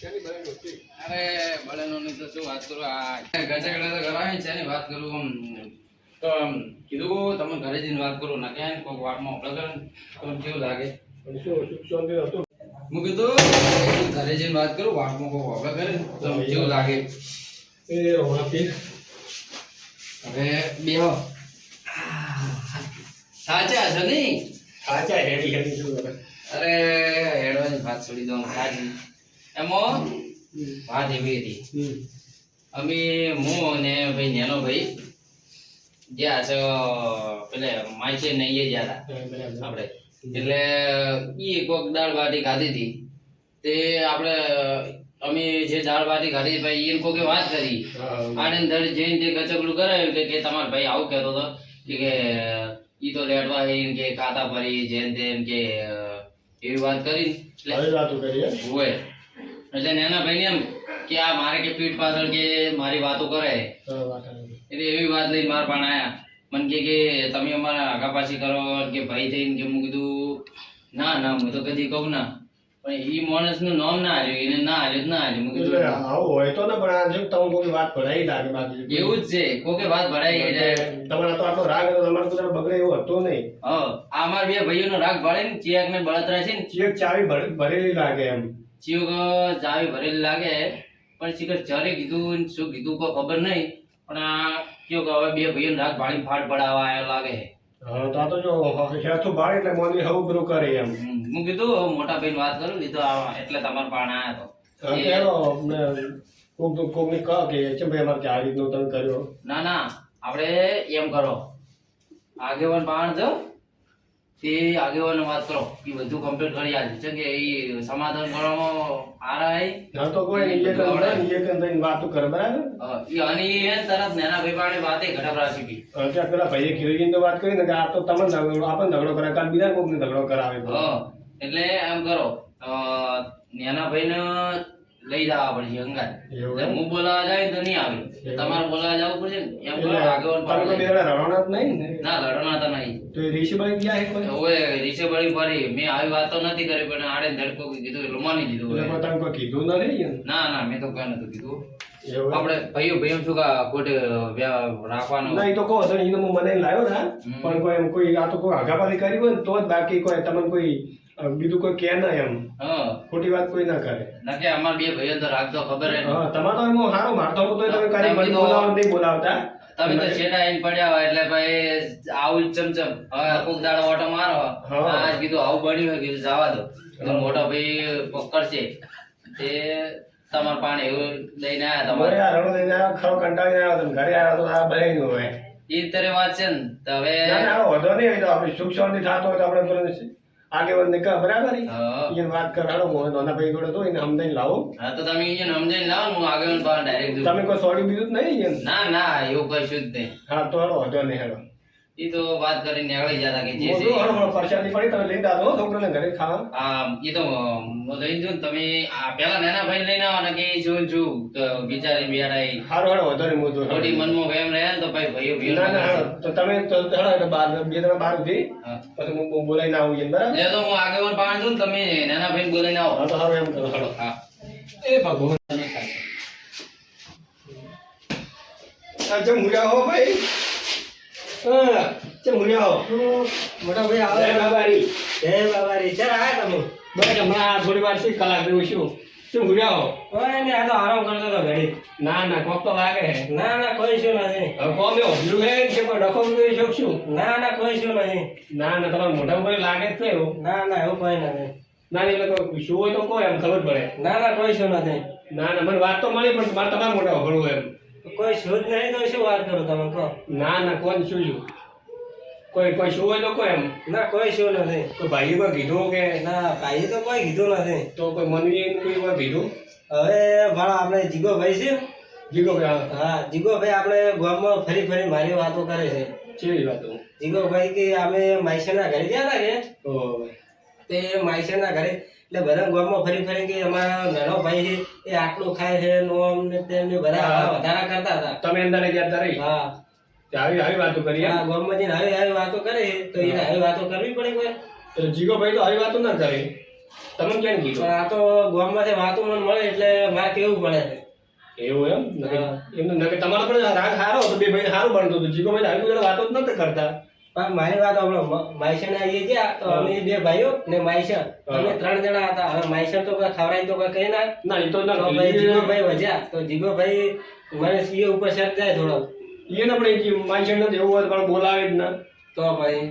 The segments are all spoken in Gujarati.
અરે બળેનોની તો શું વાત કરું, આ ગચેગડા તો કરાવી છે ની વાત કરું. તો કીધું તમે ઘરે જઈને વાત કરું ના ક્યાં કોઈ વાતમાં ઓપડે કરે તો કેવું લાગે. હું કીધું ઘરે જઈને વાત કરું, વાતમાં કોઈ ઓપડે કરે તો કેવું લાગે. હવે બેહો સાચા છો નહીં? સાચા હેડી હેડી શું કરે? અરે હેડવાની વાત છોડી દઉં સાચી. એમાં વાત એવી હતી, અમે હું અને ભાઈ નેનો ભાઈ ગયા છે પેલે માઈસે નહીં ગયા હતા આપણે. એટલે ઈ કોક દાળ બાટી ખાધી હતી તે આપણે અમે જે દાળ બાટી ખાધી ભાઈ એને કોકે વાત કરી આનંદ ધડ જઈને તે ગચકડું કરાવ્યું કે તમારો ભાઈ આવું કહેતો હતો કે ઈ તો લેટવા કે ખાતા પરી જેમ તેમ કે એવી વાત કરી. એટલે એટલે નેના ભાઈ ને એમ કે આ મારે કે પીઠ પાછળ કે મારી વાતો કરે એટલે એવી વાત લઈને મારા પણ આયા. મને કે તમે અમારા આગા પાછી કરો કે ભાઈ થઈને કે હું કીધું ના ના હું તો કદી કહું ના, પણ ઈ માણસ નું નામ ના હાલ્યું, એને ના હાલ્યું ના હાલ્યું. હું કીધું આવું હોય તો ને, પણ આજે તમે કોઈ વાત ભરાઈ લાગે બાકી એવું જ છે, કોકે વાત ભરાઈ એટલે તમારા તો આટલો રાગ હતો, તમારે તો બગડે એવું હતું નહીં. હા આ અમારા બે ભાઈઓનો રાગ ભળે ને ચિયાક ને બળતરા છે ને ચેક ચાવી ભરેલી લાગે એમ. ચિયોક ચાવી ભરેલી લાગે પણ શિખર જરે કીધું શું કીધું કોઈ ખબર નહીં, પણ આ કયો કે હવે બે ભાઈઓને રાગ ભાળી ફાટ પડાવવા આયો લાગે. હા તો આ તો જો હેઠું ભાડે એટલે મોદી હવું બધું કરે એમ. હું કીધું મોટા ભાઈ વાત કરું કીધું આ એટલે તમારા પાણ કોક આયા કોકને કહો કે ચમ ભાઈ અમારે આ રીતનું તમે કર્યો. ના ના આપણે એમ કરો, આગેવાન પાણ જો તે આગેવાન વાત કરો એ બધું કમ્પ્લીટ કરી આલે છે કે એ સમાધાન કરવામાં આરાય ના તો કોઈ નહીં, એક થઈને વાતો કરે બરાબર. ઈ અને એ તરત નેના ભાઈ પાણે વાતે ઘટાબરા શીખી. ત્યાં પેલા ભાઈએ ખીરજીને તો વાત કરી ને કે આ તો તમને ઝઘડો આપણને ઝઘડો કરે, કાલ બીજા કોકને ઝઘડો કરાવે. એટલે એમ કરો નેના ભાઈને લઈ જવા પડશે અંગાત. એટલે હું બોલાવા જાય તો નહીં આવે, તમારે બોલાવા જવું પડશે ને. એમ કરો આગેવાન તમે તો બે રવાના જ નહીં ને? ના લડવાના તો નહીં. તો એ ઋષિભાઈ ગયા હે કોઈ? ઓય રીસેબળી ફરી મેં આવી વાત તો નથી કરી, પણ આડે ધડકો કીધું એટલે માની લીધું. એટલે તમે કોઈ કીધું નથી? ના ના મેં તો કઈ નતું કીધું. એવું આપણે ભાઈઓ ભાઈઓ શું કા ખોટે રાખવાનું. ના એ તો કહો છો, એને હું મને લાવ્યો ને, પણ કોઈ એમ કોઈ આ તો કોઈ આઘાપાછી કરી હોય ને તો જ, બાકી કોઈ તમને કોઈ બીજું કોઈ કે ના એમ ખોટી વાત કોઈ ના કરે. ના કે અમાર બે ભાઈઓ તો રાખતો ખબર હે. હા તમારો એમ હારો મારતો તો તમે કરી બોલાવો નહીં બોલાવતા. તમે તો છેટા આઈને પડ્યા હોય એટલે ભાઈ આવું ચમચમ હવે કોક દાડો ઓટો મારો આજ કીધું આવું બન્યું હોય કીધું જવા દો. મોટો ભાઈ પકડશે તે તમાર પાણી એવું લઈને આયા તમારે રણો લઈને આવ્યો, ખરો કંટાળીને આવ્યો તમે ઘરે આવ્યો તો આ બને નું હોય એ તરે વાત છે ને. તો હવે વધો નહીં હોય તો આપણે સુખ શાંતિ થતો હોય તો આપણે આગેવાન ને કહે બરાબર એને વાત કરાડો નાના ભાઈ જોડે તો એને સમજાઈને લાવો. હા તો તમે એને સમજાઈને લાવો ને હું આગળ ડાયરેક્ટ તમે કોઈ સોડી બીજું જ નહીં? ના ના એવું કશું જ નહીં. હા તો હેડો વધો નહીં હેડો. ઈ તો વાત કરીને નીકળી જતા કે જે છે પરસાદી પડી તમે લઈને આવો છોકરાને ઘરે ખાવા. હા ઈ તો લઈ જો તમે આ પેલા નાના ભાઈ લઈને આવો ને કે જોઉં છું બિચારી બેડાઈ હારો હેડો વધો નહીં મોટું થોડી મનમાં વેમ રહે ને તો ભાઈ ભાઈઓ ભીડ ના ના તો તમે તો હેડો એટલે બાર બે જણા બહાર ઉઠી પછી હું બોલાઈને આવું છું બરાબર. લે તો હું આગેવાન પાણ છું ને તમે નાના ભાઈ બોલાઈને આવો. હા તો હારો એમ કરો હેડો. હા એ ભગવાન તમે ખાય ચમ મુર્યા હો ભાઈ. હા ચમ મુર્યા હો મોટા ભાઈ આવે. જય બાબારી. જય બાબારી. ચાલ આયા તમે? બસ હમણાં થોડી વાર થી કલાક જેવું છું. શું મુર્યા હો? કોઈ નહીં, આ તો આરામ કરતો હતો ઘડી. ના ના કોક તો લાગે હે. ના ના કોઈ શું નથી. હવે કોમે હોભળ્યું હે કે કોઈ ડખો જોઈ શકશું? ના ના કોઈ શું નથી. ના ના તમારા મોઢા ઉપર લાગે જ છે એવું. ના ના એવું કોઈ નથી. ના એટલે તો શું હોય તો કોઈ એમ ખબર પડે. ના ના કોઈ શું નથી. ના ના મને વાત તો મળી પણ મારે તમારા મોઢા હોભળવું એમ. કોઈ શું જ નહીં તો શું વાત કરો તમે કહો. ના ના કોણ શું છું? કોઈ શું હોય તો કોઈ એમ. ના કોઈ શું નથી. કોઈ ભાઈએ કોઈ કીધું કે? ના ભાઈએ તો કોઈ કીધું નથી. તો કોઈ મનવી કોઈ કોઈ કીધું? હવે ભાડા આપણે જીગોભાઈ છે. જીગોભાઈ? હા જીગોભાઈ આપણે ગામમાં ફરી ફરી મારી વાતો કરે છે. કેવી વાતો? જીગોભાઈ કે અમે માઈસરના ઘરે ગયા હતા કે તે માઈસરના ઘરે એટલે બધા ગામમાં ફરી ફરી કે અમારા નાનો ભાઈ છે એ આટલું ખાય છે નોમ ને તેમને બધા વધારા કરતા હતા. તમે અંદર ગયા હતા રહી? હા આવી આવી વાતો કરી? હા ગામમાં જઈને આવી આવી વાતો કરે તો એને આવી વાતો કરવી પડે કોઈ. તો જીગોભાઈ તો આવી વાતો ના કરે. તમે ક્યાં કીધું? પણ આ તો ગામમાંથી વાતો મને મળે એટલે મારે કેવું પડે છે એવું એમ એમને નકે તમારો પણ રાગ સારો હતો, બે ભાઈ સારું બનતું હતું. જીગો ભાઈ આગળ વાતો જ નતા કરતા. પણ મારી વાત આપણે માઈસણ આવીએ ગયા તો અમે બે ભાઈઓ ને માઈસણ અમે 3 જણા હતા. હવે માઈસણ તો કોઈ ખવડાવી તો કોઈ કહી ના એ તો ના તો ભાઈ જીગોભાઈ વજ્યા તો જીગોભાઈ મને સીએ ઉપર શક જાય થોડો એને આપણે માનસણ નથી એવું હોય પણ બોલાવે જ ના. તો ભાઈ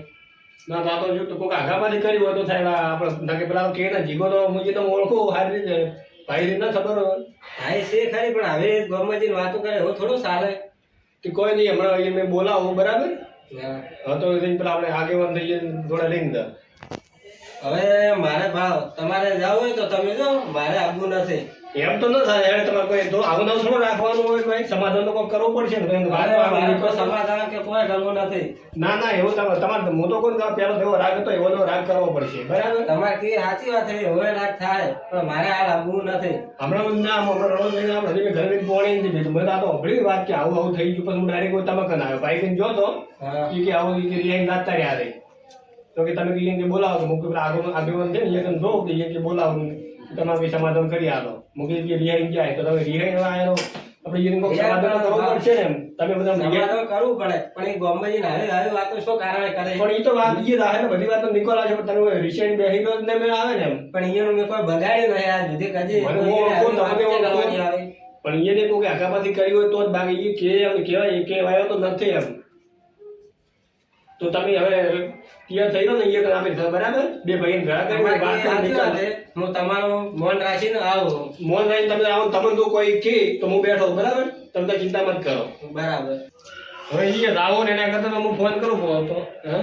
ના તો આ તો જો તો કોઈક આઘાપાછી કરી હોય તો થાય. આપણે નકે પેલા તો કે ને જીગો તો મુજે તો ઓળખો સારી રીતે ભાઈ રીત ના ખબર હોય. હા એ છે ખરી પણ હવે ગામમાં જઈને વાતો કરે એવું થોડું ચાલે. કે કોઈ નહીં હમણાં એને મેં બોલાવો બરાબર. હા. હા તો એને પેલા આપણે આગેવાન થઈએ થોડા લઈને દે. હવે મારે ભાવ તમારે જવું હોય તો તમે જાઓ, મારે આવવું નથી. એમ તો ન થાય યાર, તમારે કોઈ તો આવું નવું થોડું રાખવાનું હોય ભાઈ. સમાધાન તો કોઈ કરવું પડશે ને. મારે કોઈ સમાધાન કે કોઈ કરવું નથી. ના ના એવું તમારે હું તો કોઈ પેલો એવો રાગ હતો એવો રાગ કરવો પડશે બરાબર. તમારે કે સાચી વાત છે હવે રાગ થાય પણ મારે હાલ આવવું નથી. હમણાં ના હમણાં રડો લઈને આપણે હજી ઘરે પોણી નથી ભેગું. મને આ તો અઘરી વાત કે આવું આવું થઈ ગયું. પછી હું ડાયરેક્ટ તમે કન આવ્યો ભાઈ કઈ જોતો કે આવું કે રિયાઈ નાતા રહ્યા રે તો કે તમે કે બોલાવો તો મુકે આગેવાન છે ને એ કન જો કે બોલાવો તમારે કઈ સમાધાન કરી આલો. મુકે કે રિયાઈ જાય તો તમે રિયાઈ આયો આપણે એને કોઈ સમાધાન કરવું પડશે ને. એમ તમે બધા સમાધાન કરવું પડે પણ એ ગામમાં જઈને આવી વાતો શું કારણે કરે. પણ એ તો વાત એ રાહે ને બધી વાત નિકોલા છે પણ તમે રિશેન બેહી ગયો ને મેં આવે ને એમ. પણ એનું મેં કોઈ બગાડ્યું નહીં આ જુદી કજી આવે. પણ એને કોઈ આઘાપાથી કરી હોય તો જ બાકી એ કે એમ કહેવાય એ કહેવાયો તો નથી એમ. તો તમે હવે તૈયાર થઈ ગયો ને એ આપણે બરાબર બે ભાઈ ઘણા કરી વાત કરી હું તમારું મન રાખીને આવું. મોન રાખીને તમે આવો. તમે તો કોઈ કે તો હું બેઠો બરાબર. તમે તો ચિંતા મત કરો બરાબર. હવે એ રાવો ને એના કરતા હું ફોન કરું તો હા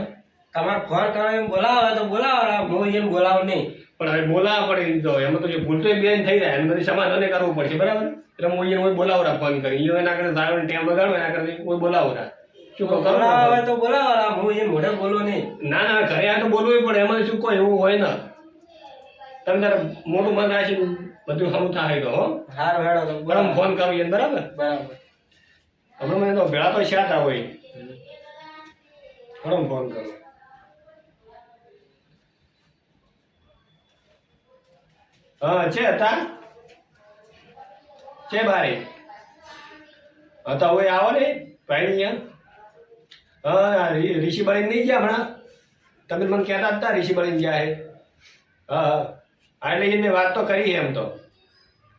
તમારે ફોન કરો એમ બોલાવો તો બોલાવો, હું એમ બોલાવું નહીં. પણ હવે બોલાવવા પડે તો એમાં તો જે ભૂલ તો બેન થઈ જાય એમ બધી સમાધાને કરવું પડશે બરાબર. એટલે હું એને કોઈ બોલાવરા ફોન કરી એના કરતા સારો ટાઈમ બગાડો એના કરતા કોઈ બોલાવરા શું કહો બોલાવો તો બોલાવો, હું એમ મોઢે બોલું નહીં. ના ના ઘરે આ તો બોલવું પડે. એમાં શું કોઈ એવું હોય ને તમે તારે મોટું મન રાખીને બધું સારું થાય તો હો. હારું હેડો તો બરાબર ફોન કરું એને બરાબર. બરાબર. હમણાં મને તો ભેળા તો શાતા હોય બરાબર ફોન કરું. હા છે હતા છે બારે હતા હોય આવો ને ભાઈ અહીંયા. હા ઋષિ બળીને નહીં ગયા હમણાં. તમે મને કહેતા હતા ઋષિ બળીને ગયા હે. હા હા એટલે એને વાત તો કરી એમ તો.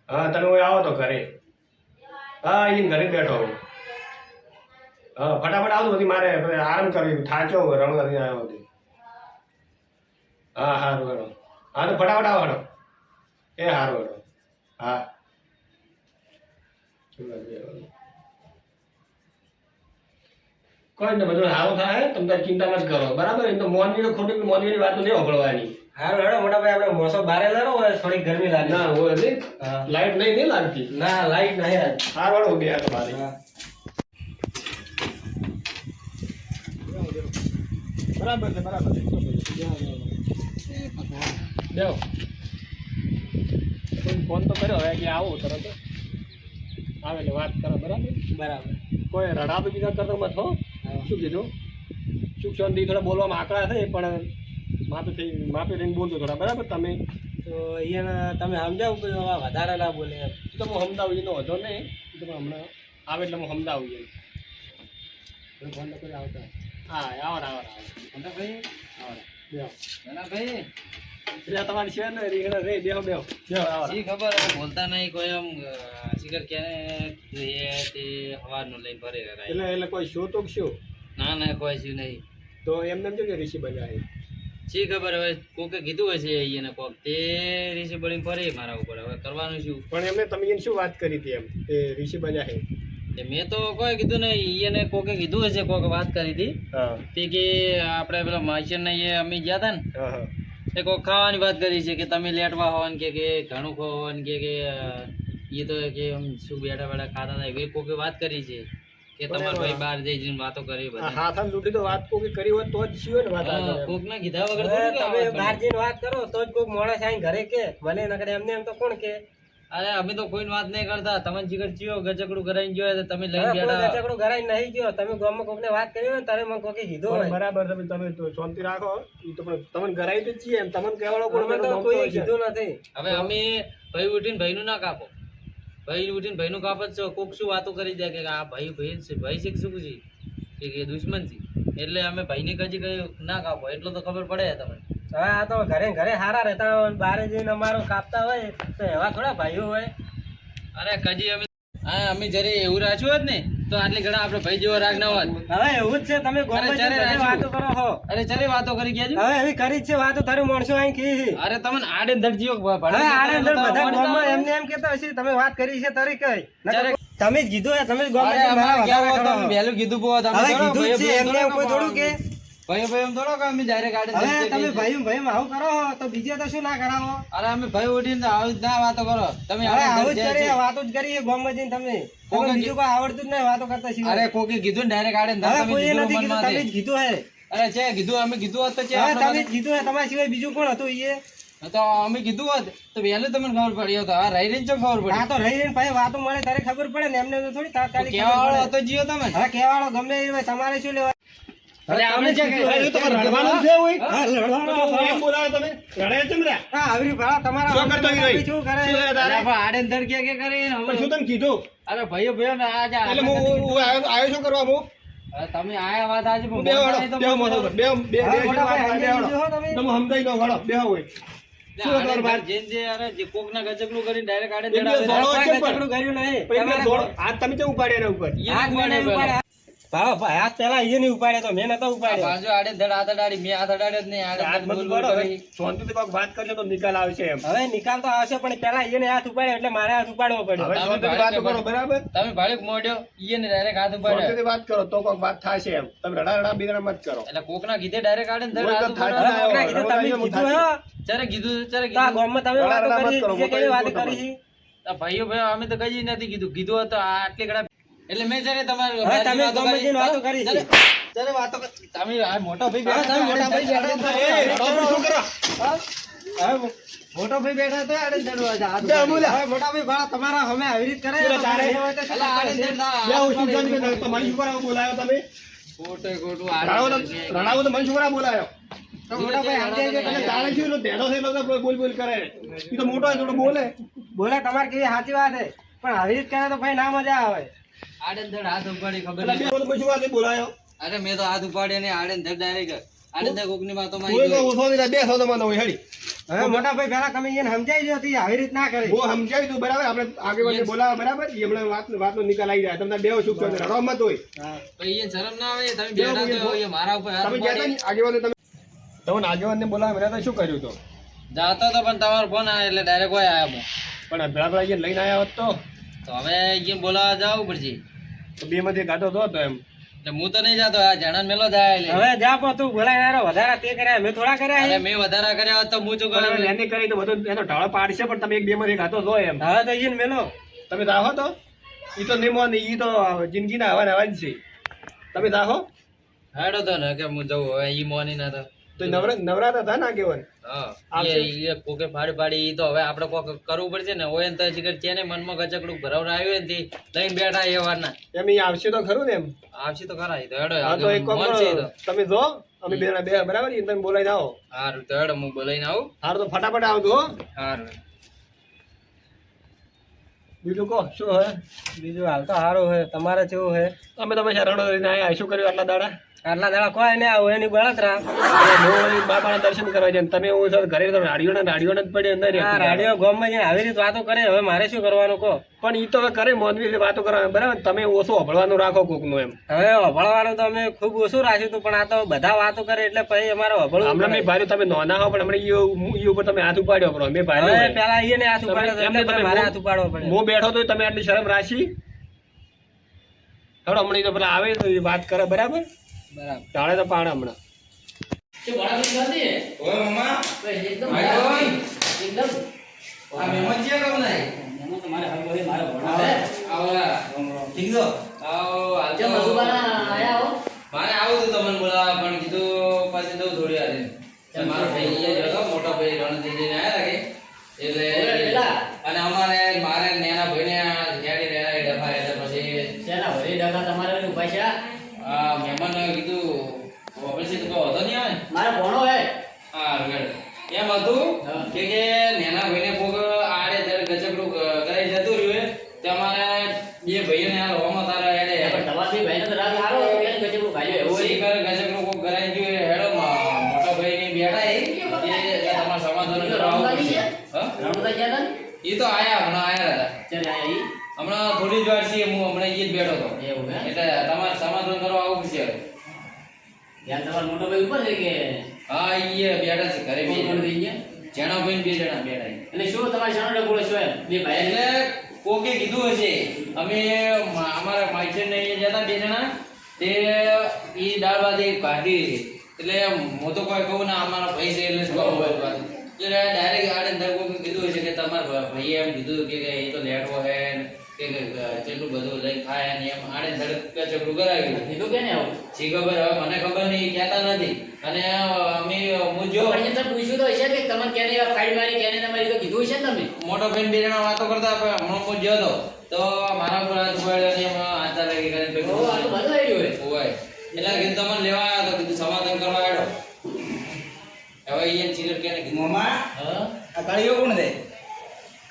હા તમે હોય આવો તો ઘરે. હા એને ઘરે બેઠો હું. હા ફટાફટ આવતો બધી મારે આરામ કરવી થાચો રણવાથી આવ્યો બધી. હા સારું હેડો. હા તો ફટાફટ આવો હેડો. એ સારું હેડો. હા કોઈ ને બધું સારું થાય. તમે તારી ચિંતા મત કરો બરાબર. એ તો મોનવી તો ખોટી મોનવીની વાત નહીં સાંભળવાની. હારું હેડો મોટા ભાઈ આપણે મોસો બારે લડો હોય થોડી ગરમી લાગે. ના હોય નહીં લાઈટ નહીં લાગતી. ના લાઈટ નહીં આજ. સારું હેડો બે આ તો બારે. બરાબર છે બરાબર છે. દેવો ફોન તો કર્યો હવે કે આવું તરત આવે એટલે વાત કરો બરાબર. બરાબર. કોઈ રડાતો બીજા કરતો મત હો. શું કીધું સુખ શાંતિ થોડા બોલવામાં આકડા થાય પણ માપે રહીને બોલતો થોડા બરાબર. તમે તો અહીંયા તમે સમજાવો કે વધારે ના બોલે એમ. તો હું સમજાવું એનો વધો નહીં. તો હમણાં આવે એટલે હું સમજાવું એમ. ફોન તો કરી આવતા. હા આવો ભાઈ ભાઈ એટલે તમારી છે ને રીંગણા રે બેહો બેહો બેહો આવો. શી ખબર બોલતા નહીં કોઈ એમ શિખર ક્યારે તે હવારનું લઈને ભરે રહ્યા. એટલે કોઈ શો તો શું ના ના કોઈ શું નહીં. તો એમને એમ કે ઋષિ બન્યા શી ખબર હવે કોકે કીધું હશે એને કોક તે ઋષિ બળીને ફરે મારા ઉપર. હવે કરવાનું શું. પણ એમને તમે એને શું વાત કરી હતી એમ કે ઋષિ બન્યા છે. મેં તો કોઈ કીધું નહીં. એને કોકે કીધું હશે કોકે વાત કરી હતી તે કે આપણે પેલા માઈસર ને એ અમે ગયા હતા ને એ કોક ખાવાની વાત કરી છે કે તમે લેટવા હોવાનું કે ઘણું ખોવાનું કે એ તો કે શું બેઠા બેઠા ખાતા હતા એવી કોકે વાત કરી છે કે તમારા ભાઈ બહાર જઈને વાતો કરી. હાથાન લૂટી તો વાત કોકે કરી હોત તો જ છીએ ને વાત. કોક ના કીધા વગર તમે બહાર જઈને વાત કરો તો જ કોઈક માણસ આવીને ઘરે કે ભલે નકર એમને એમ તો કોણ કે અરે અમે તો કોઈની વાત નહીં કરતા. તમને જીગર ચિયો ગચકડું કરાઈને ગયો તો તમે લઈને હવે કોઈ બેઠા. ગચકડું ઘરાઈ નહીં ગયો. તમે ગામમાં કોકને વાત કરી હોય ને તારે મને કોકે કીધું પણ હોય. બરાબર તમે તો શાંતિ રાખો. ઈ તો પણ તમને કરાવી તો છીએ એમ તમને કહેવાળો પણ અમે મેં તો તો કોઈ ગમતો કીધું નથી. હવે અમે ભાઈ ઉઠીને ભાઈનું ના કાપો. ભાઈ ઉઠીને ભાઈનું કાપ જ છો. કોક શું વાતો કરી દે કે આ ભાઈ ભાઈ છે, ભાઈ છે કે શું છે કે દુશ્મન છે. એટલે અમે ભાઈને કજી કઈ ના કાપો એટલો તો ખબર પડે તમને. હવે આ તો ઘરે ઘરે હારા રહેતા હોય ને બારે જઈને અમારો કાપતા હોય તો એવા થોડા ભાઈઓ હોય. અરે કજી અમે હા અમે જયારે એવું રાખ્યું હોત ને તો આટલી ઘણા આપણે ભાઈ જેવો રાગ ના હોત. હવે એવું જ છે. તમે ગામમાં ચારે જઈને રાખ્યું. વાતો કરો છો. અરે ચારે વાતો કરી ગયા છો. હવે એવી કરી જ છે વાતો. તારું માણસો અહીં કી છે. અરે તમને આડે ધરજીઓ હવે આડે અંદર બધા ગામમાં એમને એમ કહેતા હશે તમે વાત કરી છે તારી કઈ નકર તમે જ કીધું હે, તમે જ ગામમાં જઈને મારા વધારા કરો છો. વહેલું કીધું બહુ તમે હવે થોડો કીધું જ છે ભાઈઓ એમને એમ કોઈ થોડું કે ભાઈઓ ભાઈઓ એમ થોડો કે અમે ડાયરેક્ટ આડે હવે ધરજી તમે કહીએ. ભાઈ આવું કરો છો તો બીજે તો શું ના કરાવો. અરે અમે ભાઈ ઉઠીને આવી જ ના વાતો કરો તમે હવે આડે આવું જ ધરજી કરીએ વાતો જ કરીએ ગામમાં જઈને તમે કોકે તમને બીજું કોઈ આવડતું જ નહીં વાતો કરતા છીએ. અરે કોકે કીધું ને ડાયરેક્ટ આડે ધર હવે તમે કોઈએ કીધું નથી કીધું તમે જ મનમાંથી. કીધું હે. અરે છે કીધું અમે કીધું હોત તો છે હવે આપણે તમે જ કીધું હે. તમારા સિવાય બીજું કોણ હતું ઈએ? તો અમે કીધું હોત તો વહેલું તમને ખબર પડી હોત. આ રહી રહીને ચો ખબર આ પડી તો રહી રહીને પછી વાતો મળે ત્યારે ખબર પડે ને એમને તો થોડી તાત્કાલિક કેવા ખબર વાળો પડે. હતો જીઓ તમે હવે કહેવાળો ગમે એ હોય તમારે શું લેવા. અરે આપણે છે કે અરે તમારે રડવાનું છે હોય હા, લડવાનો એમ બોલાવે તમે રડે કેમ રે હા, આવી ભાડા તમારા શું કરતો ઈ રહી? શું કરે? શું કરે તારે? અરે પણ આડે ધર કે કરે પણ શું તને કીધું અરે ભાઈઓ ભાઈઓ ને આ જા એટલે હું આવ્યો શું કરવા હું અરે તમે આયા વાત આજે પણ બે બોલતા નહીં તો બે મોટો બે બે હા, બે મોટા ભાઈ, બે સમજાઈ દીધું હો તમે? તમે સમજાઈ દો ઘડો બે હોય શું આડે કરવા ધર જેન જે અરે જે કોકના ગજકલું કરીને ડાયરેક્ટ આડે એક ધર દિવસ આવે. ધોળો કોઈ છે પણ. ગચકડું કર્યું નહીં. પછી તમારે ધોળો હાથ તમે કેમ ઉપાડ્યા એના ઉપર ઈ હાથ ઉપાડે મેં નહીં પેલા. ઉપાડ્યા. ભાઈ, હાથ પેલા ઈએ નહીં ઉપાડ્યા તો મેં નતો આ ઉપાડ્યો. બાજુ આડે ધડ હાથ અડાડી મેં હાથ અડાડ્યો જ નહીં આડે હાથ ધડ બધું બોલ બોલ પાડો કરી. શાંતિથી કોઈક વાત કરજો તો નિકાલ આવશે એમ હવે નિકાલ તો આવશે પણ પેલા ઈને હાથ ઉપાડ્યો એટલે મારે હાથ ઉપાડવો પડ્યો. હવે શાંતિથી વાત કરો બરાબર તમે ભાડુક મોડ્યો ઈએ ને ડાયરેક્ટ હાથ ઉપાડ્યો. શાંતિથી વાત કરો તો કોઈક વાત થશે એમ તમે રડા રડા બીજના મત કરો એટલે કોકના કીધે ડાયરેક્ટ આડે ધડ કોઈ હાથ તો થાય ઉપાડ્યો. હવે કોકના કીધું તમે કીધું હે? ચારે કીધું ચારે તો આ કીધું ગામમાં તમે વાતો રડા કરી મત કરો, બીજે કેવી વાતો મોટા કરી છે? આ ભાઈઓ ભાઈઓ અમે તો કઈ નથી કીધું કીધું હોત તો આ આટલી ઘડા એટલે મેં જયારે તમારી હવે તમે વાતો ગામમાં જઈને વાતો કરી છે. જયારે વાતો તમે આ મોટો ભાઈ હવે તમે મોટા ભાઈ બેઠા એ, રડો પણ શું કરો હવે મોટો ભાઈ બેઠા તો આડે ધડ હાથ બે બોલ્યા. હવે મોટા ભાઈ ભાડા તમારા અમે આવી રીત કરે બોલો તો તારે. એ હોય તો શું અલા આડે કરશે? ધડ બે હું શું જાણી કે તમારી શું કરવા બોલાયો તમે ખોટે ખોટું રડાવો તો મને શું કરવા બોલાયો તો મોટા ભાઈ આમ જાય છે અને તમે તાણે શું એનો ધેડો છે એટલે તો બોલ બોલ કરે ઈ તો મોટો છે થોડો બોલે બોલે તમારે કેવી સાચી વાત છે પણ આવી રીત કરે તો ભાઈ ના મજા આવે. આડે ધડ હાથ ઉપાડી ખબર એટલે નહીં. બે બોલ શું વાત બોલાયો અરે મેં તો હાથ ઉપાડ્યો ને આડે ધડ ડાયરેક્ટ આડે ધડ કોકની વાતોમાં કોઈ આવી તો ગયો. ઓછો દીધા બે સો તમારો હોય હેડી હવે મોટા ભાઈ પેલા તમે એને સમજાઈ દો હતી આવી રીત ના કરે. હું સમજાવી દઉં બરાબર આપણે આગેવાનને બોલાવો બરાબર ઈ હમણાં વાતનો નિકાલ આવી જાય તમને બે શું કહો રડો મત હોય પછી એ શરમ ના આવે તમે બેઠા તો એ મારા ઉપર હાથ તમે કહેતા ઉપાડી. નહીં આગેવાનને તમે આગેવાનને બોલાવો મને તો શું કર્યું તો જાતો તો પણ તમારો ફોન આવ્યો એટલે ડાયરેક્ટ કોઈ આયા હું. પણ ભેળા ભેળા અહીંયા લઈને આવ્યા હોત તો હવે અહીંયા બોલાવા જવું પડશે. તો બે માંથી ગાંઠો દો તો એમ એટલે હું તો નહીં જાતો આ જણા મેલો જાય એટલે. હવે જા પણ તું બોલાય વધારા તે કર્યા મેં થોડા કર્યા અરે છે. મેં વધારા કર્યા હોત તો હું શું બરાબર કરું? એને કરી તો બધું એનો ઢાળો પાડશે પણ તમે એક બે માંથી ગાંઠો દો એમ હવે તો ઈને મેલો તમે દાહો તો ઈ તો નહીં મોને ઈ તો જિંદગીના હવા જ છે તમે દાહો હેડો તો ને કે હું જવું હવે ઈ મોની ના તો. તો નવરાતા હતા ને આગેવાન હા આવશે. એ કોકે ફાડી ફાડી ઈ તો હવે આપણે કોક કરવું પડશે ને હોય ને તો જીગર છે ને મનમાં ગચકડું ભરાવર આવ્યું ને તે લઈને બેઠા એ વારના એમ ઈ આવશે તો ખરું ને એમ આવશે તો ખરા ઈ તો હેડો હા તો એક કામ મોન કરો, છે ઈ તો. તમે જો અમે બે જણા બે બરાબર ઈ તમે બોલાઈને આવો હારું તો હેડો હું બોલાઈને આવું. હારું તો ફટાફટ આવજો હો હારું બીજું કહો શું હે બીજું હાલ તો સારું છે તમારે કેવું છે? અમે તો પછી રણો લઈને આયા શું કર્યું આટલા દાડા આટલા દાડા કોઈ નહીં આવું એની બળતરા. બાપાના દર્શન કરવા જાય ને તમે હું છો ઘરે તો રાડીઓ જ પડે અંદર આ રહેતું. રાડિયો ગામમાં જઈને આવી રીત વાતો કરે હવે મારે શું કરવાનું કહો? પણ ઈ તો હવે કરે મોનવી એટલે વાતો કરવાની બરાબર તમે ઓછું અભળવાનું રાખો કોકનું એમ હવે અભળવાનું તો અમે ખૂબ ઓછું રાખ્યું હતું પણ આ તો બધા વાતો કરે એટલે પછી અમારે અભળવું હમણાં મેં ભાર્યું તમે નોના હો પણ હમણાં ઈ ઉપર તમે હાથ ઉપાડ્યો પણ મેં હવે ભાર્યું પેલા એને હાથ ઉપાડ્યો તો એમને એટલે તમે મારે હાથ ઉપાડવો પડે. હું બેઠો તો તમે આટલી શરમ રાખી થોડો હમણાં તો પેલા આવે તો ઈ વાત કરે બરાબર બરાબર ટાળે તો પાડે હમણાં આ મહેમાન છે કેમ નહીં? મારે આવું હતું તમને બોલાવા પણ કીધું પાછી જવું થોડી વાર એમ. મારો ભાઈ અહીંયા જ હતો, મોટો ભાઈ રણજીત જઈને આયા લાગે એટલે અને અમારે મારા ભણો હે હા ગણ એમ હતું હા. કે નેના ભાઈને કોક આડે ધડ ગજબડું કરાઈ જતું રહ્યું તે અમારે બે ભાઈઓને આ રોમાં તારા હેડે પણ તમારી ભાઈને તો રાગ સારો હતો કે ગજબનું ભાઈ એવું ઓછી કર ગજબડું કોક કરાઈ ગયું હેડો મોટા ભાઈને બેઠા એ તમારા સમાધાન કરવા આવું પડશે. હા રણુદા ગયા હતા ને? એ તો આયા હમણાં આયા હતા ચાલ આયા ઈ. હમણાં થોડી જ વાર છે હું હમણાં ઈ જ બેઠો હતો એવું હે? એટલે તમારે સમાધાન કરવા આવું પડશે હવે. ત્યાં તમારો મોટો ભાઈ ઉપર છે કે હા ઈ બેઠા છે ઘરે બે કોણ કોણ જણા. થઈ ગયા? જણા ભાઈ ને બે જણા બેઠા છે. એટલે શું તમારે શાનો ડગોળો છો એમ બે ભાઈ એટલે કોકે કીધું હશે અમે અમારા માઈચર ને અહીંયા જતા બે જણા તે ઈ દાળ ભાત એ કાઢી એટલે હું તો કોઈ કહું ના અમારા ભાઈ છે એટલે શું કહું ભાઈ વાત. એટલે ડાયરેક્ટ આડે અંદર કોકે કીધું હશે કે તમારા ભાઈએ એમ કીધું કે એ તો લેટવો હે ને કે કેટલું બધું લઈ ખાય ને એમ આડે ધડક ચકડું કરાવ્યું. કીધું કે ને આવું શી ખબર હવે મને ખબર નહીં કહેતા નથી અને અમે હું જો પણ અહીંયા તમે પૂછ્યું તો હશે કે તમને કેને ફાઈડ મારી કેને તમારી તો કીધું હશે ને તમે મોટો બેન બે જણા વાતો કરતા હતા હમણાં હું ગયો તો મારા ઉપર હાથ ઉપાડ્યો ને એમાં હાથા લાગી કરીને ઓ આ તો બધું આઈડિયો હે હોય એટલે કીધું તમને લેવા આવ્યા તો કીધું સમાધાન કરવા આવ્યો હવે અહીંયા સિગરેટ કેને કીધું મોમા હા આ કાળીઓ કોણ દે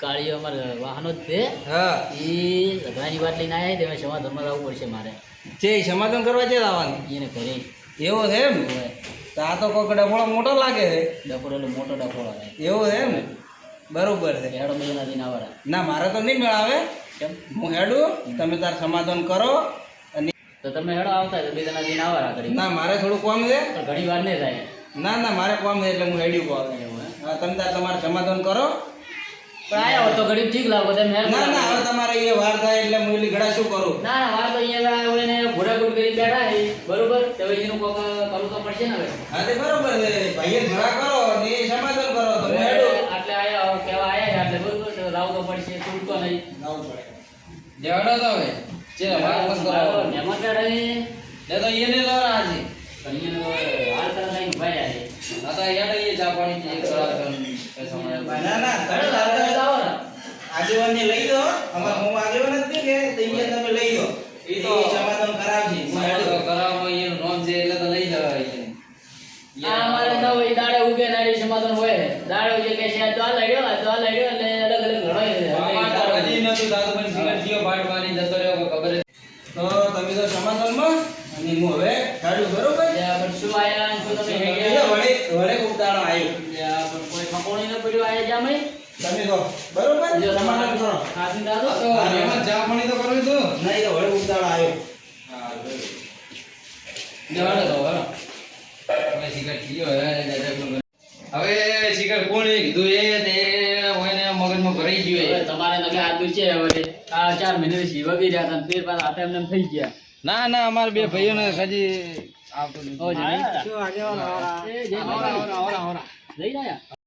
કાળીઓ અમારે વાહનો જ છે હા ઈ લગવાની વાત લઈને આયા તેમાં સમાધાનમાં આવવું પડશે મારે છે સમાધાન કરવા છે આવવાનું એને ઘરે એવું છે એમ હોય તો આ તો કોઈ ડફોળો મોટો લાગે છે ડફોડો મોટો ડફોડો આવે એવું છે એમ બરોબર છે હેડો મહિના દિન આવરા ના મારે તો નહીં મેળાવે કેમ હું હેડું તમે તાર સમાધાન કરો અને તો તમે હેડો આવતા હોય તો બે જણા દિન આવરા ઘડી ના મારે થોડું કામ છે પણ ઘણી વાર નહીં થાય ના ના મારે કામ છે એટલે હું હેડ્યું કહું એવું હે? હા તમે તાર તમારે સમાધાન કરો પણ આયા હોત તો ઘડી ઠીક લાગો તમે હેડ ના ના હવે તમારે એ વાર થાય એટલે હું એલી ઘડા શું કરું ના ના વાર તો અહીંયા ઓળીને ઘોડાઘોડ કરી બેઠા છે બરોબર તો હવે એનું કોક કરવું તો પડશે ને હવે હા તે બરોબર છે ભાઈએ ઘડા કરો અને એ સમાધાન કરો તો હું હેડું આટલે આયા કેવા આયા છે એટલે બરોબર તો લાવવું તો પડશે છૂટકો નહીં લાવવું પડે દેવડો તો હવે છે વાત પણ કરો મહેમાન બેઠા છે ને તો એને લો આજે પણ અહીંયા હાલ તરત આવીને ઉભા રહ્યા છે આ તો યાર એ ચા પાણી જે કરા ના ના તમે તાર આગેવાનને લઈ દો અમાર હું આગેવાન જ છું કે તો અહીંયા તમે લઈ દો ઈ એ તો સમાધાન કરાવશે હું હેડું કરાવમાં એનું નામ છે એટલે તો લઈ જવાય આ અમારે તો એ દાડે ઉગે નાડી સમાધાન હોય દાડે ઉગે કે છે આ તો આ લડ્યો એટલે અલગ અલગ આમાં તો લડાઈ હજી નતું દાદુ પણ સિગરેટ જીઓ બાટ મારી જતો રહ્યો કોઈ ખબર જ તો તમે તો સમાધાનમાં અને હું હવે હેડું બરોબર પણ શું આયા અને શું તમે હે એટલે વડે વડે ઉતારો આવ્યો પણ કોઈ ખકોણી ન પડ્યું આયા જામે તમે તો બરોબર જો સમાધાન કરો ખાસી દાદો તો એમાં ચા પાણી તો કરવું તો નહીં તો વડે ઉતારો આવ્યો હા દેવાડો તો હવે સિગરેટ જીઓ હવે સિગરેટ કોણે કીધું એ તે ઓને મગજમાં ભરાઈ ગયું હવે એ. તમારે નકે હાથ દુચે હવે આ 4 મહિને શિવગી રહ્યા હતા ફેર પાછા હાથે એમને એમ થઈ ગયા ના ના અમારા બે ભાઈઓને હજી આવતું ઓ જઈ શું આગેવાન જઈ જઈ જઈ